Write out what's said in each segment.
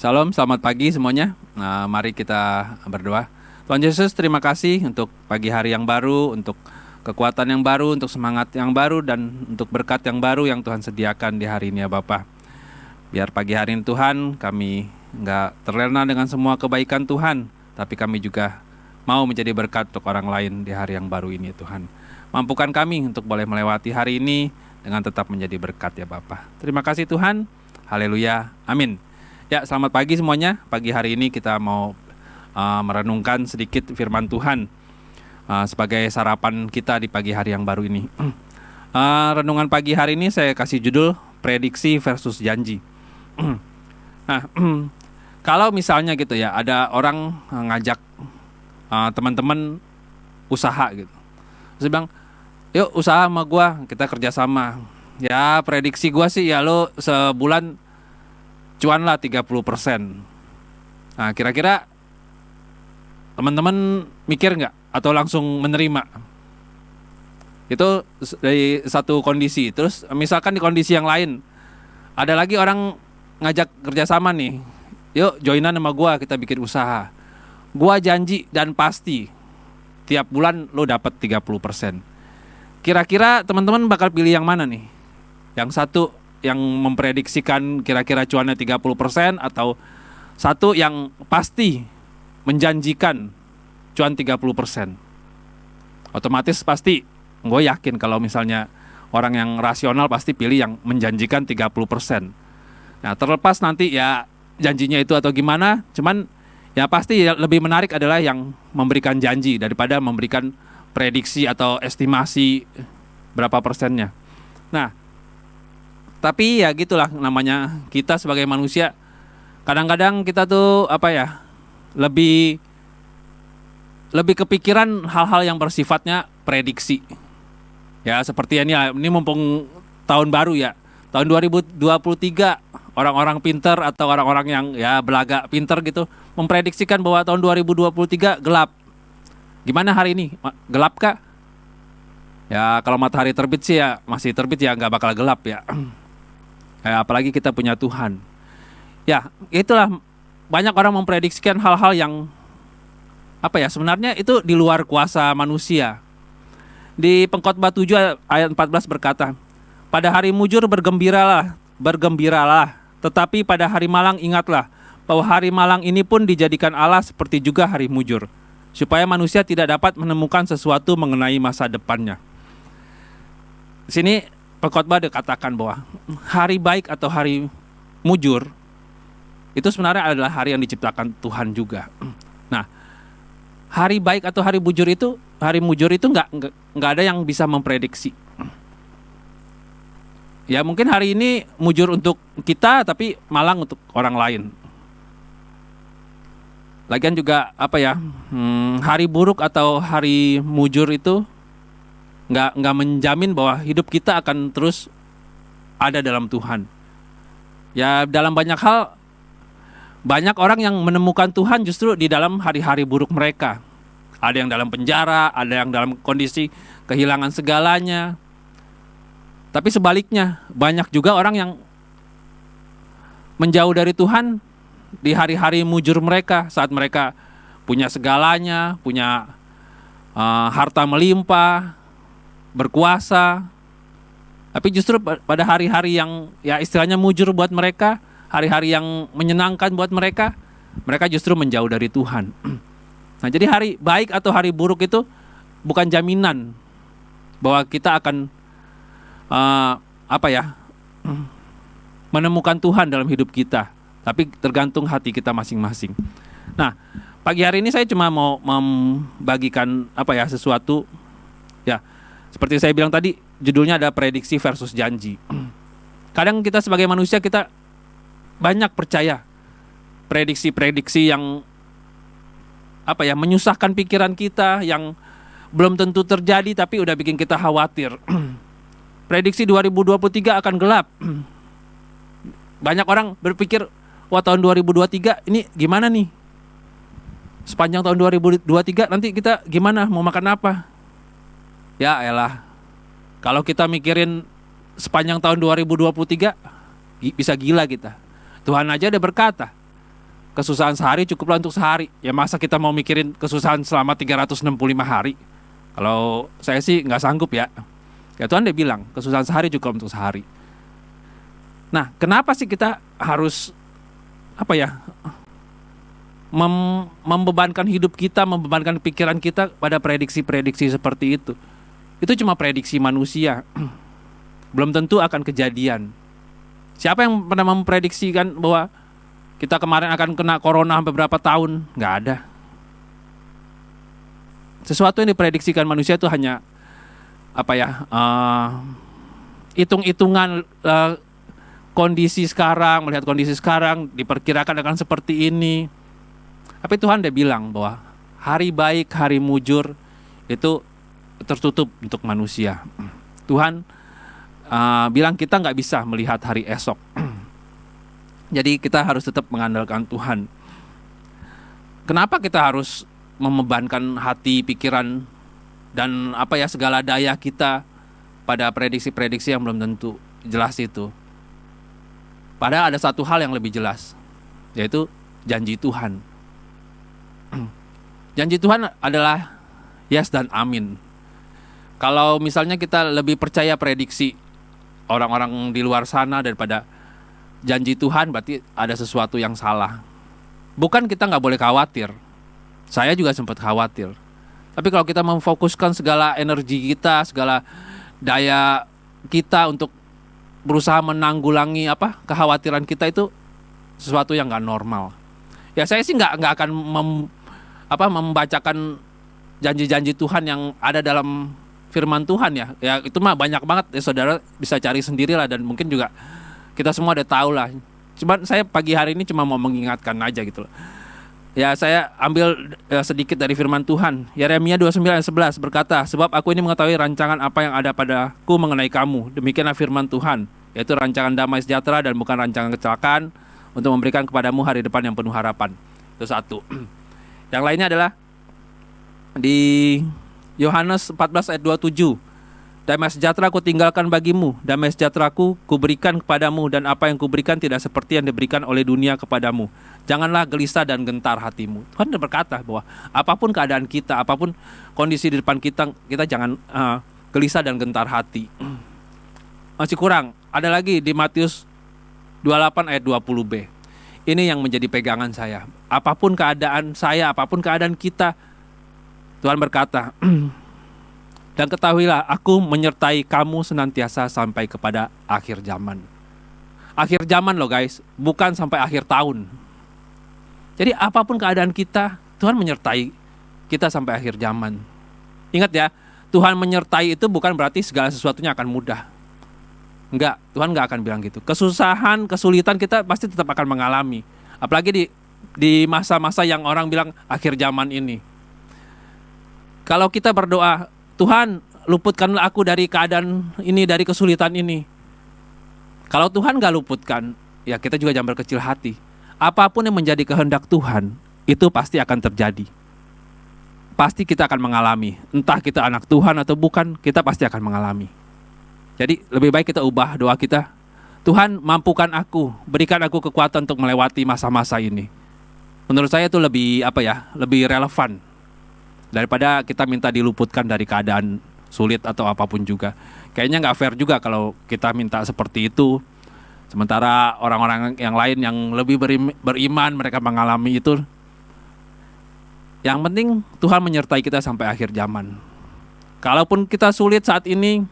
Salam, selamat pagi semuanya. Mari kita berdoa. Tuhan Yesus, terima kasih untuk pagi hari yang baru, untuk kekuatan yang baru, untuk semangat yang baru, dan untuk berkat yang baru yang Tuhan sediakan di hari ini ya Bapa. Biar pagi hari ini Tuhan, kami nggak terlena dengan semua kebaikan Tuhan, tapi kami juga mau menjadi berkat untuk orang lain di hari yang baru ini Tuhan. Mampukan kami untuk boleh melewati hari ini dengan tetap menjadi berkat ya Bapa. Terima kasih Tuhan. Haleluya. Amin. Ya, selamat pagi semuanya. Pagi hari ini kita mau merenungkan sedikit firman Tuhan sebagai sarapan kita di pagi hari yang baru ini. Renungan pagi hari ini saya kasih judul prediksi versus janji. Nah, kalau misalnya gitu ya, ada orang ngajak teman-teman usaha gitu. Terus bilang, yuk usaha sama gua, kita kerjasama. Ya, prediksi gua sih ya lo sebulan cuan lah 30%. Nah, kira-kira teman-teman mikir nggak atau langsung menerima? Itu dari satu kondisi. Terus misalkan di kondisi yang lain, ada lagi orang ngajak kerjasama nih. Yuk joinan sama gua, kita bikin usaha. Gua janji dan pasti tiap bulan lo dapat 30%. Kira-kira teman-teman bakal pilih yang mana nih? Yang satu yang memprediksikan kira-kira cuannya 30% atau satu yang pasti menjanjikan cuan 30%. Otomatis pasti gue yakin kalau misalnya orang yang rasional pasti pilih yang menjanjikan 30%. Nah, terlepas nanti ya janjinya itu atau gimana, cuman ya pasti lebih menarik adalah yang memberikan janji daripada memberikan prediksi atau estimasi berapa persennya. Nah, tapi ya gitulah namanya kita sebagai manusia. Kadang-kadang kita tuh lebih kepikiran hal-hal yang bersifatnya prediksi. Ya seperti ini mumpung tahun baru ya. Tahun 2023 orang-orang pinter atau orang-orang yang ya belaga pinter gitu memprediksikan bahwa tahun 2023 gelap. Gimana hari ini? Gelap kah? Ya kalau matahari terbit sih ya masih terbit ya, nggak bakal gelap ya. Apalagi kita punya Tuhan. Ya, itulah banyak orang memprediksikan hal-hal yang sebenarnya itu di luar kuasa manusia. Di Pengkhotbah 7 ayat 14 berkata, "Pada hari mujur bergembiralah, tetapi pada hari malang ingatlah bahwa hari malang ini pun dijadikan Allah seperti juga hari mujur, supaya manusia tidak dapat menemukan sesuatu mengenai masa depannya." Di sini Pengkhotbah dikatakan bahwa hari baik atau hari mujur itu sebenarnya adalah hari yang diciptakan Tuhan juga. Nah, hari baik atau hari mujur itu nggak ada yang bisa memprediksi. Ya mungkin hari ini mujur untuk kita tapi malang untuk orang lain. Lagian juga hari buruk atau hari mujur itu nggak menjamin bahwa hidup kita akan terus ada dalam Tuhan. Ya dalam banyak hal, banyak orang yang menemukan Tuhan justru di dalam hari-hari buruk mereka. Ada yang dalam penjara, ada yang dalam kondisi kehilangan segalanya. Tapi sebaliknya, banyak juga orang yang menjauh dari Tuhan di hari-hari mujur mereka, saat mereka punya segalanya, punya harta melimpah, berkuasa. Tapi justru pada hari-hari yang ya istilahnya mujur buat mereka, hari-hari yang menyenangkan buat mereka, mereka justru menjauh dari Tuhan. Nah, jadi hari baik atau hari buruk itu bukan jaminan bahwa kita akan menemukan Tuhan dalam hidup kita, tapi tergantung hati kita masing-masing. Nah, pagi hari ini saya cuma mau membagikan sesuatu ya. Seperti saya bilang tadi, judulnya ada prediksi versus janji. Kadang kita sebagai manusia kita banyak percaya prediksi-prediksi yang menyusahkan pikiran kita, yang belum tentu terjadi tapi udah bikin kita khawatir. Prediksi 2023 akan gelap. Banyak orang berpikir, wah tahun 2023 ini gimana nih? Sepanjang tahun 2023 nanti kita gimana? Mau makan apa? Ya elah, kalau kita mikirin sepanjang tahun 2023 bisa gila kita. Tuhan aja udah berkata, kesusahan sehari cukuplah untuk sehari. Ya masa kita mau mikirin kesusahan selama 365 hari? Kalau saya sih nggak sanggup ya. Ya Tuhan dia bilang, kesusahan sehari cukup untuk sehari. Nah, kenapa sih kita harus membebankan hidup kita, membebankan pikiran kita pada prediksi-prediksi seperti itu? Itu cuma prediksi manusia. Belum tentu akan kejadian. Siapa yang pernah memprediksikan bahwa kita kemarin akan kena corona sampai berapa tahun? Nggak ada. Sesuatu yang diprediksikan manusia itu hanya hitung-hitungan kondisi sekarang, melihat kondisi sekarang, diperkirakan akan seperti ini. Tapi Tuhan dia bilang bahwa hari baik, hari mujur itu tertutup untuk manusia. Tuhan bilang kita nggak bisa melihat hari esok. Jadi kita harus tetap mengandalkan Tuhan. Kenapa kita harus membebankan hati, pikiran, dan segala daya kita pada prediksi-prediksi yang belum tentu jelas itu? Padahal ada satu hal yang lebih jelas, yaitu janji Tuhan. Janji Tuhan adalah yes dan amin. Kalau misalnya kita lebih percaya prediksi orang-orang di luar sana daripada janji Tuhan, berarti ada sesuatu yang salah. Bukan kita nggak boleh khawatir. Saya juga sempat khawatir. Tapi kalau kita memfokuskan segala energi kita, segala daya kita untuk berusaha menanggulangi kekhawatiran kita, itu sesuatu yang nggak normal. Ya saya sih nggak akan membacakan janji-janji Tuhan yang ada dalam firman Tuhan ya. Ya itu mah banyak banget ya, saudara bisa cari sendirilah, dan mungkin juga kita semua udah tahu lah. Cuman saya pagi hari ini cuma mau mengingatkan aja gitu loh. Ya saya ambil sedikit dari firman Tuhan. Yeremia 29:11 berkata, sebab aku ini mengetahui rancangan apa yang ada padaku mengenai kamu. Demikianlah firman Tuhan, yaitu rancangan damai sejahtera dan bukan rancangan kecelakaan, untuk memberikan kepadamu hari depan yang penuh harapan. Itu satu. Yang lainnya adalah di Yohanes 14 ayat 27. Damai sejahtera ku tinggalkan bagimu, damai sejahteraku kuberikan kepadamu, dan apa yang kuberikan tidak seperti yang diberikan oleh dunia kepadamu. Janganlah gelisah dan gentar hatimu. Tuhan berkata bahwa apapun keadaan kita, apapun kondisi di depan kita, kita jangan gelisah dan gentar hati. Masih kurang, ada lagi di Matius 28 ayat 20b. Ini yang menjadi pegangan saya. Apapun keadaan saya, apapun keadaan kita, Tuhan berkata, dan ketahuilah aku menyertai kamu senantiasa sampai kepada akhir zaman. Akhir zaman loh guys, bukan sampai akhir tahun. Jadi apapun keadaan kita, Tuhan menyertai kita sampai akhir zaman. Ingat ya, Tuhan menyertai itu bukan berarti segala sesuatunya akan mudah. Enggak, Tuhan enggak akan bilang gitu. Kesusahan, kesulitan kita pasti tetap akan mengalami. Apalagi di masa-masa yang orang bilang akhir zaman ini. Kalau kita berdoa, Tuhan luputkanlah aku dari keadaan ini, dari kesulitan ini. Kalau Tuhan enggak luputkan, ya kita juga jangan berkecil hati. Apapun yang menjadi kehendak Tuhan, itu pasti akan terjadi. Pasti kita akan mengalami. Entah kita anak Tuhan atau bukan, kita pasti akan mengalami. Jadi lebih baik kita ubah doa kita. Tuhan mampukan aku, berikan aku kekuatan untuk melewati masa-masa ini. Menurut saya itu lebih lebih relevan daripada kita minta diluputkan dari keadaan sulit atau apapun juga. Kayaknya nggak fair juga kalau kita minta seperti itu. Sementara orang-orang yang lain yang lebih beriman, mereka mengalami itu. Yang penting Tuhan menyertai kita sampai akhir zaman. Kalaupun kita sulit saat ini,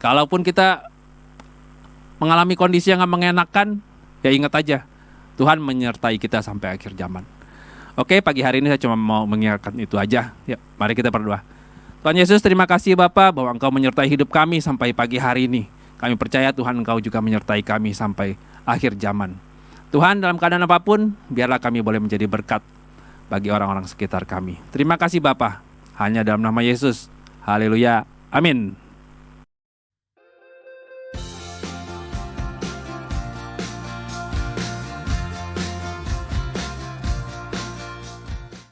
kalaupun kita mengalami kondisi yang gak mengenakan, ya ingat aja, Tuhan menyertai kita sampai akhir zaman. Oke, pagi hari ini saya cuma mau mengingatkan itu aja. Ya, mari kita berdoa. Tuhan Yesus, terima kasih Bapa bahwa Engkau menyertai hidup kami sampai pagi hari ini. Kami percaya Tuhan Engkau juga menyertai kami sampai akhir zaman. Tuhan, dalam keadaan apapun, biarlah kami boleh menjadi berkat bagi orang-orang sekitar kami. Terima kasih Bapa. Hanya dalam nama Yesus. Haleluya. Amin.